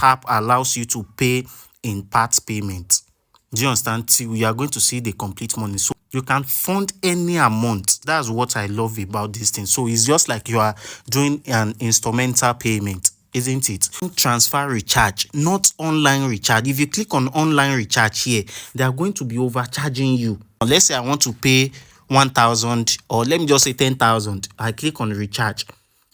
app allows you to pay in part payment. Do you understand? Till you are going to see the complete money. So you can fund any amount. That's what I love about this thing. So it's just like you are doing an instrumental payment, isn't it? Transfer recharge, not online recharge. If you click on online recharge here, they are going to be overcharging you. Let's say I want to pay 1,000, or let me just say 10,000. I click on recharge.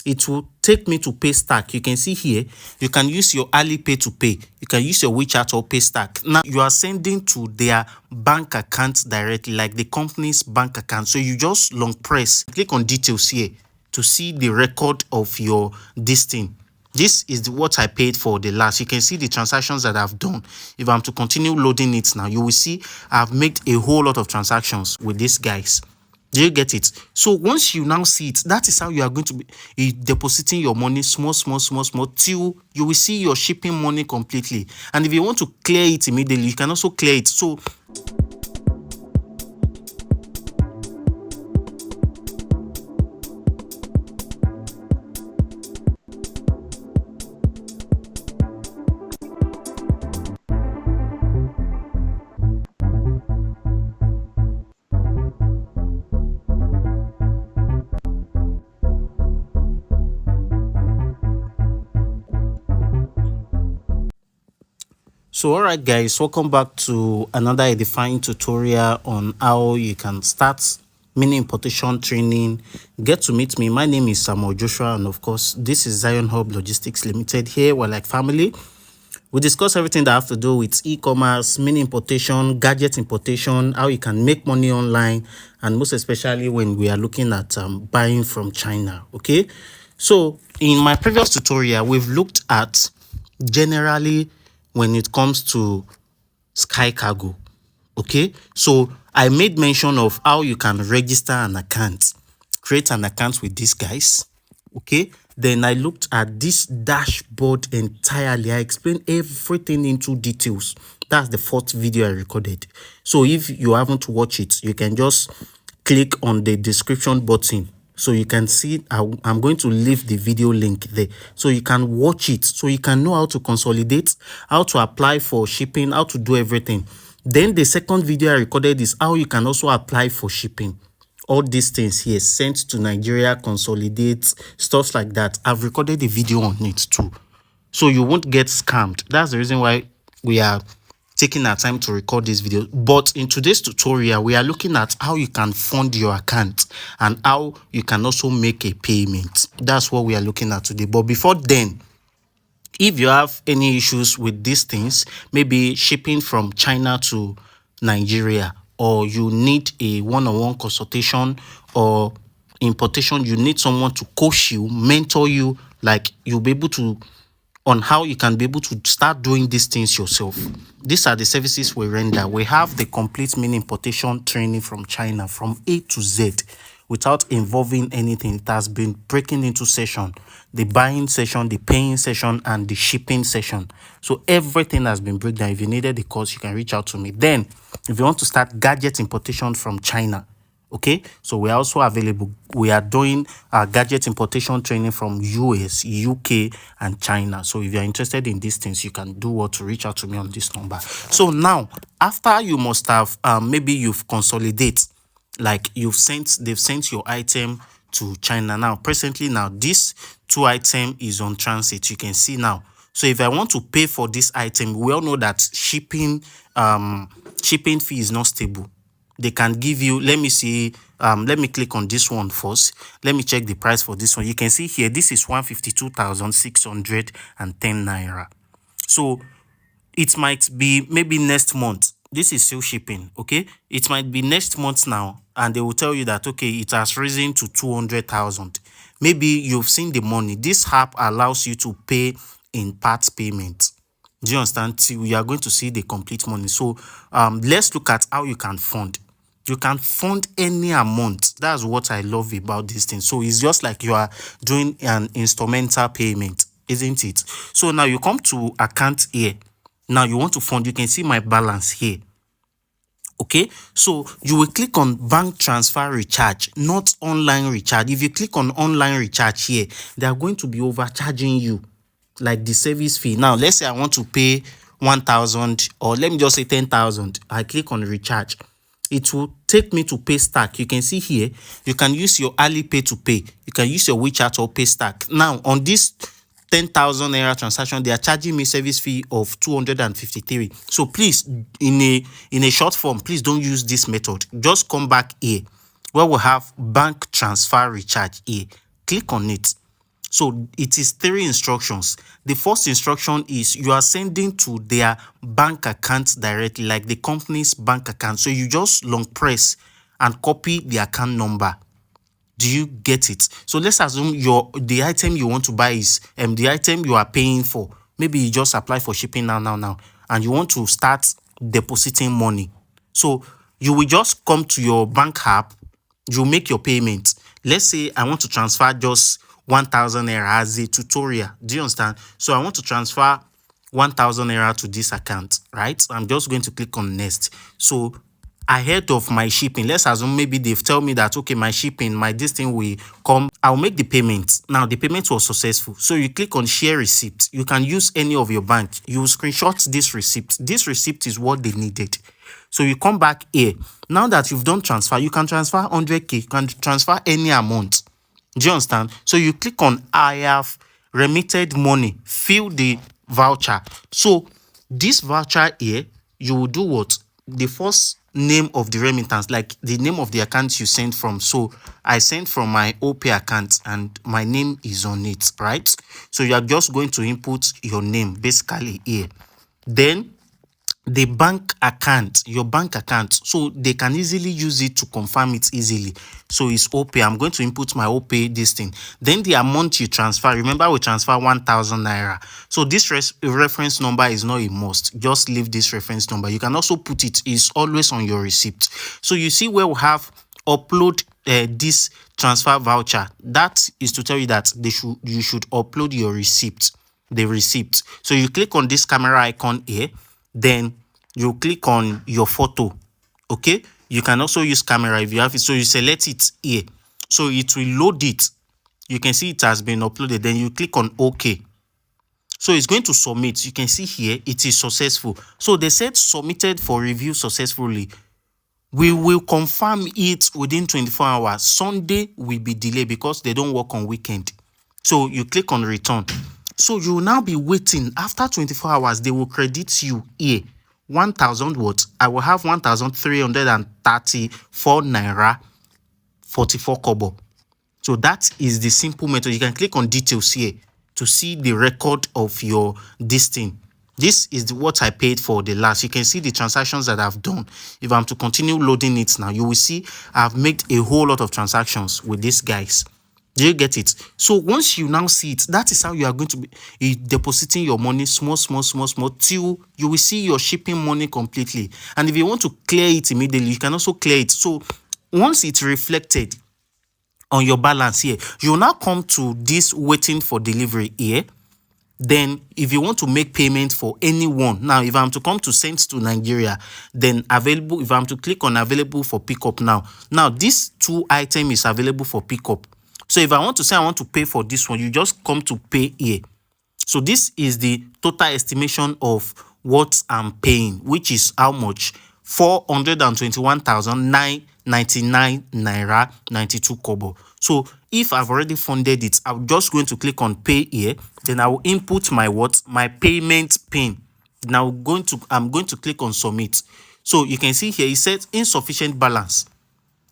It will take me to Paystack. You can see here, you can use your Alipay to pay. You can use your WeChat or Paystack. Now, you are sending to their bank account directly, like the company's bank account. So you just long press, click on details here to see the record of your this thing. This is what I paid for the last. You can see the transactions that I've done. If I'm to continue loading it now, you will see I've made a whole lot of transactions with these guys. Do you get it? So once you now see it, that is how you are going to be depositing your money small till you will see your shipping money completely. And if you want to clear it immediately, you can also clear it. So alright guys, welcome back to another edifying tutorial on how you can start mini importation training. Get to meet me. My name is Samuel Joshua, and of course this is Zion Hub Logistics Limited. Here we're like family. We discuss everything that have to do with e-commerce, mini importation, gadget importation, how you can make money online, and most especially when we are looking at buying from China. Okay, so in my previous tutorial we've looked at generally when it comes to Skycargo. Okay, so I made mention of how you can register an account, create an account with these guys. Okay, then I looked at this dashboard entirely. I explained everything into details. That's the fourth video I recorded. So if you haven't watched it, you can just click on the description button. So you can see, I'm going to leave the video link there. So you can watch it. So you can know how to consolidate, how to apply for shipping, how to do everything. Then the second video I recorded is how you can also apply for shipping. All these things here, sent to Nigeria, consolidate, stuff like that. I've recorded a video on it too. So you won't get scammed. That's the reason why we are taking our time to record this video. But in today's tutorial, we are looking at how you can fund your account and how you can also make a payment. That's what we are looking at today. But before then, if you have any issues with these things, maybe shipping from China to Nigeria, or you need a one-on-one consultation or importation, you need someone to coach you, mentor you, like you'll be able to, on how you can be able to start doing these things yourself. These are the services we render. We have the complete mini importation training from China from A to Z without involving anything. It has been breaking into session, the buying session, the paying session, and the shipping session. So everything has been breakdown. If you needed the course, you can reach out to me. Then if you want to start gadget importation from China, okay, so we are also available. We are doing gadget importation training from US, UK, and China. So if you're interested in these things, you can do what to reach out to me on this number. So now, after you must have maybe you've consolidated, like they've sent your item to China. Now presently, now this 2 item is on transit. You can see now. So if I want to pay for this item, we all know that shipping fee is not stable. They can give you, let me see, let me click on this one first. Let me check the price for this one. You can see here, this is 152,610 naira. So it might be maybe next month. This is still shipping, okay? It might be next month now, and they will tell you that, okay, it has risen to 200,000. Maybe you've seen the money. This app allows you to pay in part payment. Do you understand? You are going to see the complete money. So let's look at how you can fund. You can fund any amount. That's what I love about this thing. So it's just like you are doing an instrumental payment, isn't it? So now you come to account here. Now you want to fund. You can see my balance here. Okay, so you will click on bank transfer recharge, not online recharge. If you click on online recharge here, they are going to be overcharging you. like the service fee. Now let's say I want to pay 1,000, or let me just say 10,000. I click on recharge. It will take me to pay stack. You can see here, you can use your Alipay to pay. You can use your WeChat or pay stack. Now on this 10,000 naira transaction, they are charging me service fee of 253. So please, in a short form, please don't use this method. Just come back here where we have bank transfer recharge here. Click on it. So it is 3 instructions. The first instruction is you are sending to their bank account directly, like the company's bank account. So you just long press and copy the account number. Do you get it? So let's assume the item you want to buy is the item you are paying for. Maybe you just apply for shipping now, and you want to start depositing money. So you will just come to your bank app, you make your payment. Let's say I want to transfer just 1,000 naira as a tutorial. Do you understand? So I want to transfer 1,000 naira to this account, right? I'm just going to click on next. So ahead of my shipping, let's assume maybe they've tell me that, okay, my shipping, this thing will come. I'll make the payment. Now the payment was successful. So you click on share receipt. You can use any of your bank. You screenshot this receipt. This receipt is what they needed. So you come back here. Now that you've done transfer, you can transfer 100k, you can transfer any amount. Do you understand? So you click on I have remitted money, fill the voucher. So this voucher here, you will do what? The first name of the remittance, like the name of the account you sent from. So I sent from my OPay account and my name is on it, right? So you are just going to input your name basically here. Then the bank account, your bank account, so they can easily use it to confirm it easily. So it's OPay. I'm going to input my OPay this thing. Then the amount you transfer, remember we transfer 1,000 naira. So this reference number is not a must. Just leave this reference number. You can also put it, is always on your receipt. So you see where we have upload this transfer voucher. That is to tell you that you should upload your receipt, the receipt. So you click on this camera icon here. Then you click on your photo. Okay, you can also use camera if you have it. So you select it here, so it will load it. You can see it has been uploaded. Then you click on OK. So it's going to submit. You can see here it is successful. So they said submitted for review successfully. We will confirm it within 24 hours. Sunday will be delayed because they don't work on weekend. So you click on return. So you will now be waiting. After 24 hours, they will credit you here 1,000 what? I will have 1,334 naira 44 kobo. So that is the simple method. You can click on details here to see the record of your this thing. This is what I paid for the last. You can see the transactions that I've done. If I'm to continue loading it now, you will see I've made a whole lot of transactions with these guys. Do you get it? So once you now see it, that is how you are going to be depositing your money small till you will see your shipping money completely. And if you want to clear it immediately, you can also clear it. So once it's reflected on your balance here, you will now come to this waiting for delivery here. Then if you want to make payment for anyone, now if I'm to come to send to Nigeria, then available, if I'm to click on available for pickup now this 2 item is available for pickup. So if I want to say I want to pay for this one, you just come to pay here. So this is the total estimation of what I'm paying, which is how much? 421,999 naira 92 kobo. So if I've already funded it, I'm just going to click on pay here. Then I will input my my payment pin. Now I'm going to click on submit. So you can see here it says insufficient balance.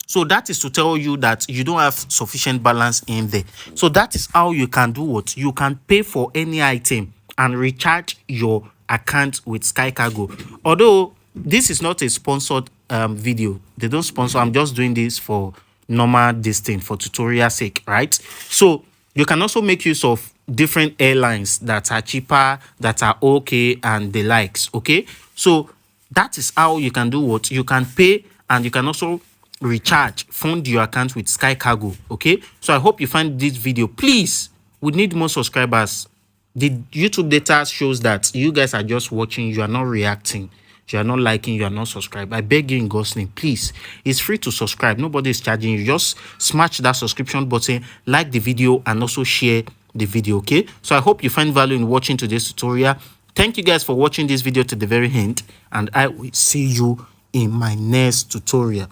So that is to tell you that you don't have sufficient balance in there. So that is how you can do what? You can pay for any item and recharge your account with Skycargo. Although this is not a sponsored video. They don't sponsor. I'm just doing this for normal thing for tutorial sake, right? So you can also make use of different airlines that are cheaper, that are okay, and the likes. Okay, so that is how you can do what? You can pay and you can also recharge, fund your account with Skycargo. Okay, so I hope you find this video. Please, we need more subscribers. The YouTube data shows that you guys are just watching, you are not reacting, you are not liking, you are not subscribed. I beg you in God's name, please. It's free to subscribe. Nobody is charging you. Just smash that subscription button, like the video, and also share the video. Okay, so I hope you find value in watching today's tutorial. Thank you guys for watching this video to the very end, and I will see you in my next tutorial.